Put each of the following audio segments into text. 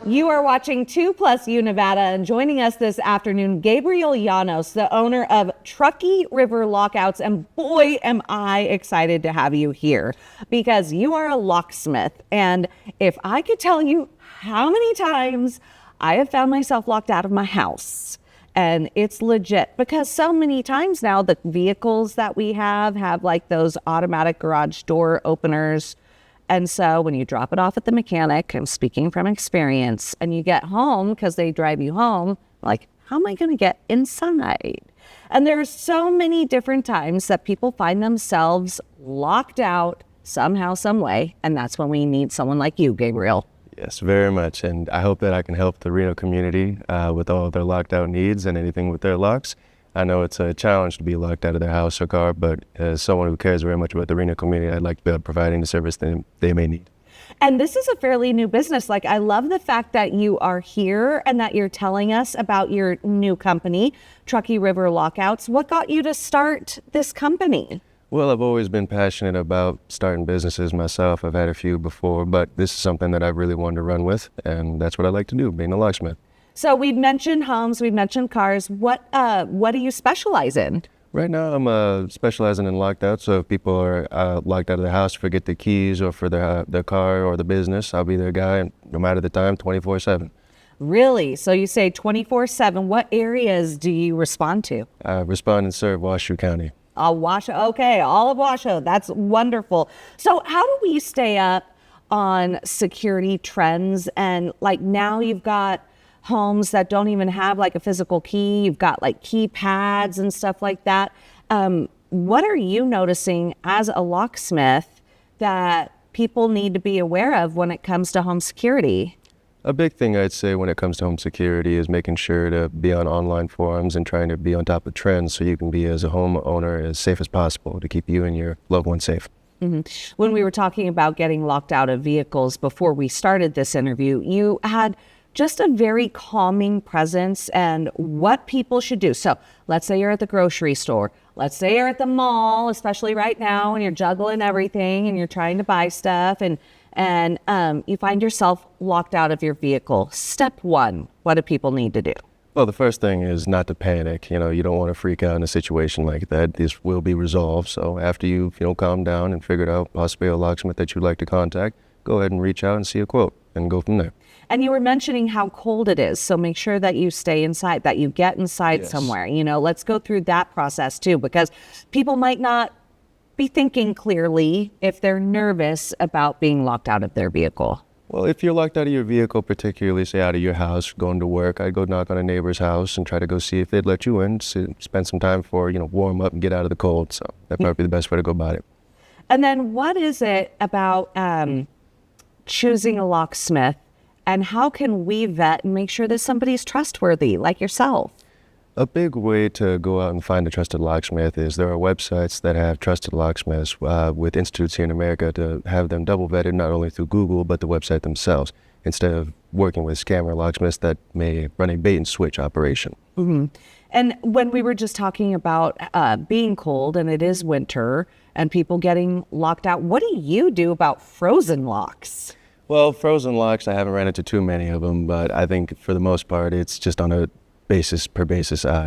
You are watching 2+U Nevada, and joining us this afternoon, Gabriel Llanos, the owner of Truckee River Lockouts. And boy, am I excited to have you here because you are a locksmith. And if I could tell you how many times I have found myself locked out of my house, and it's legit because so many times now the vehicles that we have like those automatic garage door openers. And so when you drop it off at the mechanic, I'm speaking from experience, and you get home because they drive you home, like, how am I going to get inside? And there's so many different times that people find themselves locked out somehow, some way. And that's when we need someone like you, Gabriel. Yes, very much. And I hope that I can help the Reno community with all of their locked out needs and anything with their locks. I know it's a challenge to be locked out of their house or car, but as someone who cares very much about the Reno community, I'd like to be providing the service they may need. And this is a fairly new business. Like, I love the fact that you are here and that you're telling us about your new company, Truckee River Lockouts. What got you to start this company? Well, I've always been passionate about starting businesses myself. I've had a few before, but this is something that I really wanted to run with, and that's what I like to do, being a locksmith. So we've mentioned homes, we've mentioned cars. What do you specialize in? Right now, I'm specializing in locked out. So if people are locked out of their house, forget the keys or for their car or the business, I'll be their guy no matter the time, 24/7. Really? So you say 24/7. What areas do you respond to? I respond and serve Washoe County. Washoe. Okay, all of Washoe. That's wonderful. So how do we stay up on security trends? And like now you've got homes that don't even have like a physical key. You've got like keypads and stuff like that. What are you noticing as a locksmith that people need to be aware of when it comes to home security? A big thing I'd say when it comes to home security is making sure to be on online forums and trying to be on top of trends so you can be, as a homeowner, as safe as possible to keep you and your loved ones safe. Mm-hmm. When we were talking about getting locked out of vehicles before we started this interview, you had just a very calming presence and what people should do. So let's say you're at the grocery store. Let's say you're at the mall, especially right now, and you're juggling everything and you're trying to buy stuff and you find yourself locked out of your vehicle. Step one, what do people need to do? Well, the first thing is not to panic. You don't want to freak out in a situation like that. This will be resolved. So after you've calmed down and figured out possibly a locksmith that you'd like to contact, go ahead and reach out and see a quote and go from there. And you were mentioning how cold it is. So make sure that you stay inside, that you get inside somewhere. Let's go through that process too, because people might not be thinking clearly if they're nervous about being locked out of their vehicle. Well, if you're locked out of your vehicle, particularly say out of your house, going to work, I'd go knock on a neighbor's house and try to go see if they'd let you in, spend some time for, warm up and get out of the cold. So that might be the best way to go about it. And then what is it about choosing a locksmith, and how can we vet and make sure that somebody's trustworthy like yourself? A big way to go out and find a trusted locksmith is there are websites that have trusted locksmiths with institutes here in America to have them double vetted, not only through Google, but the website themselves, instead of working with scammer locksmiths that may run a bait and switch operation. Mm-hmm. And when we were just talking about being cold and it is winter and people getting locked out, what do you do about frozen locks? Well, frozen locks, I haven't ran into too many of them, but I think for the most part, it's just on a basis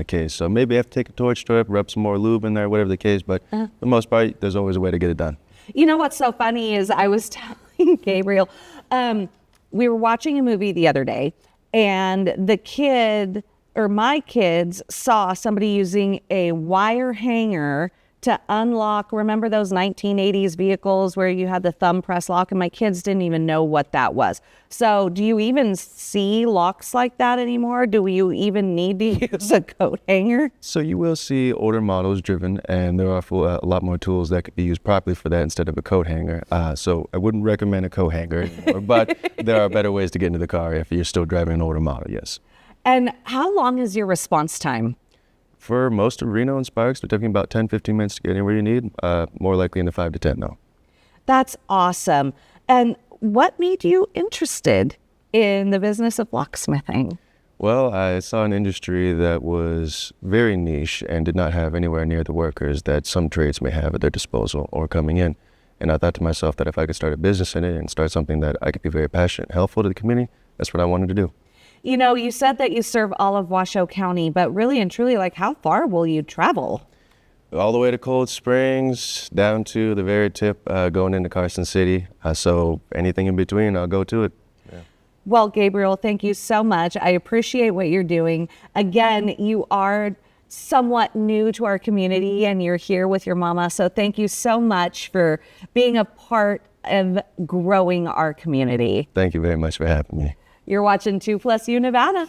case. So maybe I have to take a torch to it, rub some more lube in there, whatever the case, but for the most part, there's always a way to get it done. You know what's so funny is I was telling Gabriel, we were watching a movie the other day, and my kids saw somebody using a wire hanger to unlock, remember those 1980s vehicles where you had the thumb press lock? And my kids didn't even know what that was. So do you even see locks like that anymore? Do you even need to use a coat hanger? So you will see older models driven, and there are a lot more tools that could be used properly for that instead of a coat hanger. So I wouldn't recommend a coat hanger anymore, but there are better ways to get into the car if you're still driving an older model, yes. And how long is your response time? For most of Reno and Sparks, they're taking about 10-15 minutes to get anywhere you need, more likely in the 5 to 10 though. That's awesome. And what made you interested in the business of locksmithing? Well, I saw an industry that was very niche and did not have anywhere near the workers that some trades may have at their disposal or coming in. And I thought to myself that if I could start a business in it and start something that I could be very passionate and helpful to the community, that's what I wanted to do. You know, you said that you serve all of Washoe County, but really and truly, like, how far will you travel? All the way to Cold Springs, down to the very tip, going into Carson City. So anything in between, I'll go to it. Yeah. Well, Gabriel, thank you so much. I appreciate what you're doing. Again, you are somewhat new to our community and you're here with your mama. So thank you so much for being a part of growing our community. Thank you very much for having me. You're watching 2+U Nevada.